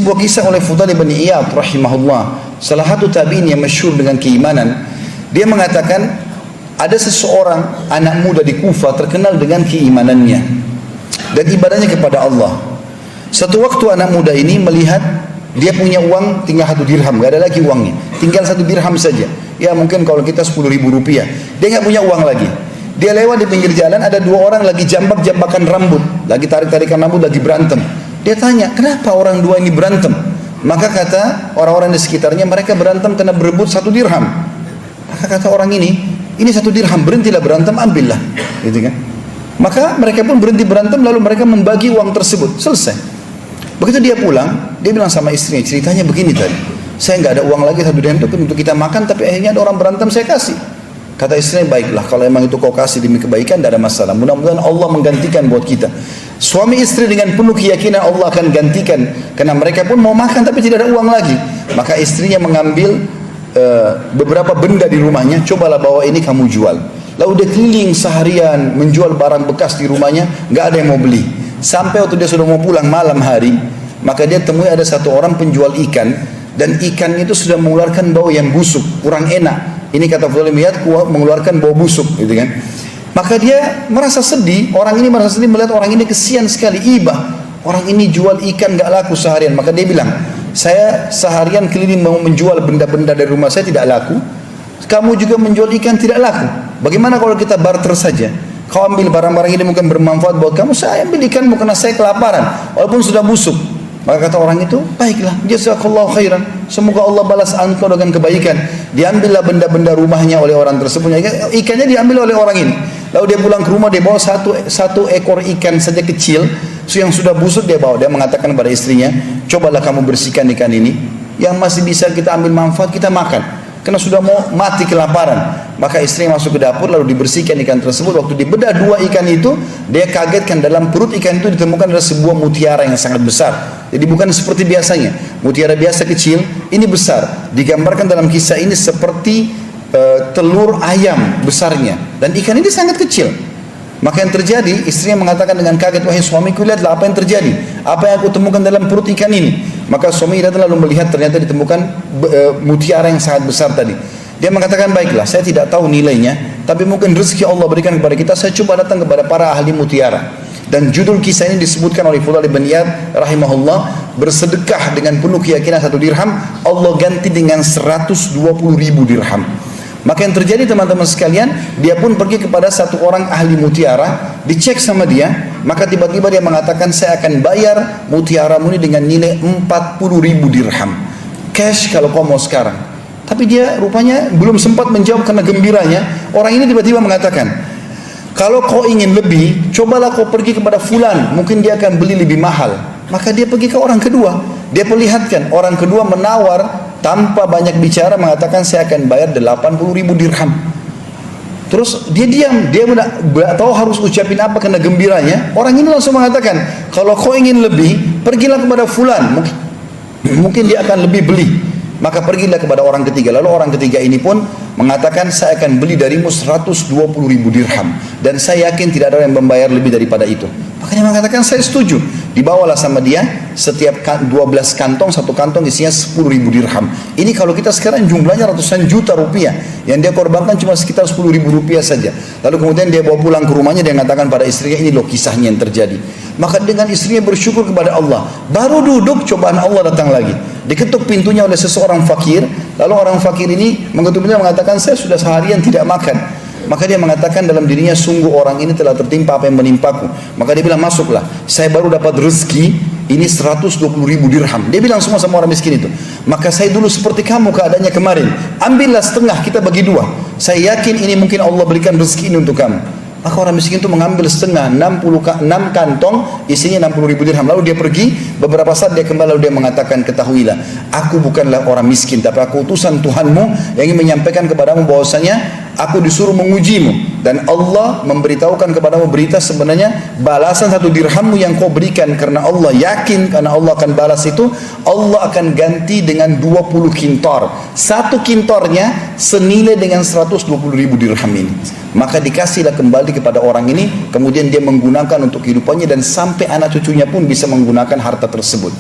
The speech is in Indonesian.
sebuah kisah oleh Fudail bin Iyad rahimahullah, salah satu tabi'in yang masyhur dengan keimanan. Dia mengatakan ada seseorang anak muda di Kufah terkenal dengan keimanannya dan ibadahnya kepada Allah. Satu waktu anak muda ini melihat dia punya uang tinggal 1 dirham, gak ada lagi uangnya, tinggal 1 dirham saja. Ya mungkin kalau kita 10.000 rupiah, dia gak punya uang lagi. Dia lewat di pinggir jalan, ada 2 orang lagi jambak-jambakan rambut, lagi tarik-tarikan rambut, lagi berantem. Dia tanya, kenapa orang 2 ini berantem? Maka kata orang-orang di sekitarnya, mereka berantem karena berebut 1 dirham. Maka kata orang ini 1 dirham, berhentilah berantem, ambillah, gitu kan? Maka mereka pun berhenti berantem, lalu mereka membagi uang tersebut, selesai. Begitu dia pulang, dia bilang sama istrinya, ceritanya begini tadi, saya nggak ada uang lagi 1 dirham itu untuk kita makan, tapi akhirnya ada orang berantem, saya kasih. Kata istrinya, baiklah, kalau emang itu kau kasih demi kebaikan, tidak ada masalah, mudah-mudahan Allah menggantikan buat kita. Suami istri dengan penuh keyakinan Allah akan gantikan, karena mereka pun mau makan tapi tidak ada uang lagi. Maka istrinya mengambil beberapa benda di rumahnya, cobalah bawa ini kamu jual. Lalu dia keliling seharian menjual barang bekas di rumahnya, nggak ada yang mau beli. Sampai waktu dia sudah mau pulang malam hari, maka dia temui ada satu orang penjual ikan, dan ikannya itu sudah mengeluarkan bau yang busuk, kurang enak. Ini kata Fudail bin Iyad, mengeluarkan bau busuk, gitu kan? Maka dia merasa sedih, orang ini merasa sedih melihat orang ini kesian sekali, ibah. Orang ini jual ikan nggak laku seharian. Maka dia bilang, saya seharian keliling mau menjual benda-benda dari rumah saya tidak laku, kamu juga menjual ikan tidak laku. Bagaimana kalau kita barter saja? Kau ambil barang-barang ini mungkin bermanfaat buat kamu, saya ambil ikanmu karena saya kelaparan, walaupun sudah busuk. Maka kata orang itu, baiklah, jazakallahu khairan, semoga Allah balas engkau dengan kebaikan. Diambillah benda-benda rumahnya oleh orang tersebut, ikannya diambil oleh orang ini. Lalu dia pulang ke rumah, dia bawa satu ekor ikan saja kecil yang sudah busuk, dia bawa. Dia mengatakan kepada istrinya, cobalah kamu bersihkan ikan ini, yang masih bisa kita ambil manfaat kita makan, karena sudah mau mati kelaparan. Maka istri masuk ke dapur, lalu dibersihkan ikan tersebut. Waktu dibedah 2 ikan itu, dia kagetkan dalam perut ikan itu ditemukan adalah sebuah mutiara yang sangat besar. Jadi bukan seperti biasanya, mutiara biasa kecil, ini besar. Digambarkan dalam kisah ini seperti telur ayam besarnya, dan ikan ini sangat kecil. Maka yang terjadi, istrinya mengatakan dengan kaget, wahai suamiku, lihatlah apa yang terjadi, apa yang aku temukan dalam perut ikan ini. Maka suami datang lalu melihat, ternyata ditemukan mutiara yang sangat besar tadi. Dia mengatakan, baiklah, saya tidak tahu nilainya, tapi mungkin rezeki Allah berikan kepada kita, saya coba datang kepada para ahli mutiara. Dan judul kisah ini disebutkan oleh Fudail bin Iyad rahimahullah, bersedekah dengan penuh keyakinan 1 dirham, Allah ganti dengan 120.000 dirham. Maka yang terjadi teman-teman sekalian, dia pun pergi kepada satu orang ahli mutiara, dicek sama dia, maka tiba-tiba dia mengatakan, saya akan bayar mutiaramu ini dengan nilai 40.000 dirham cash kalau kau mau sekarang. Tapi dia rupanya belum sempat menjawab karena gembiranya. Orang ini tiba-tiba mengatakan, kalau kau ingin lebih, cobalah kau pergi kepada fulan, mungkin dia akan beli lebih mahal. Maka dia pergi ke orang kedua, dia perlihatkan, orang kedua menawar tanpa banyak bicara, mengatakan saya akan bayar 80.000 dirham. Terus dia diam, dia tidak tahu harus ucapin apa karena gembiranya. Orang ini langsung mengatakan, kalau kau ingin lebih, pergilah kepada fulan, mungkin dia akan lebih beli. Maka pergilah kepada orang ketiga. Lalu orang ketiga ini pun mengatakan, saya akan beli darimu 120.000 dirham, dan saya yakin tidak ada yang membayar lebih daripada itu. Makanya mengatakan, saya setuju. Dibawalah sama dia setiap 12 kantong, satu kantong isinya 10.000 dirham. Ini kalau kita sekarang jumlahnya ratusan juta rupiah, yang dia korbankan cuma sekitar 10.000 rupiah saja. Lalu kemudian dia bawa pulang ke rumahnya, dia mengatakan pada istrinya, ini loh kisahnya yang terjadi. Maka dengan istrinya bersyukur kepada Allah. Baru duduk, cobaan Allah datang lagi. Diketuk pintunya oleh seseorang fakir. Lalu orang fakir ini mengetuk pintunya, mengatakan, saya sudah seharian tidak makan. Maka dia mengatakan dalam dirinya, sungguh orang ini telah tertimpa apa yang menimpaku. Maka dia bilang, masuklah, saya baru dapat rezeki ini 120.000 dirham. Dia bilang semua sama orang miskin itu, maka saya dulu seperti kamu keadaannya kemarin, ambillah setengah, kita bagi 2. Saya yakin ini mungkin Allah berikan rezeki ini untuk kamu. Maka orang miskin itu mengambil setengah, 6 kantong isinya 60.000 dirham. Lalu dia pergi, beberapa saat dia kembali, lalu dia mengatakan, ketahuilah, aku bukanlah orang miskin, tapi aku utusan Tuhanmu yang ingin menyampaikan kepadamu bahwasanya aku disuruh mengujimu, dan Allah memberitahukan kepadamu berita sebenarnya balasan 1 dirhammu yang kau berikan karena Allah yakin, karena Allah akan balas itu, Allah akan ganti dengan 20 kintor. 1 kintornya senilai dengan 120.000 dirham ini. Maka dikasihlah kembali kepada orang ini, kemudian dia menggunakan untuk kehidupannya, dan sampai anak cucunya pun bisa menggunakan harta tersebut.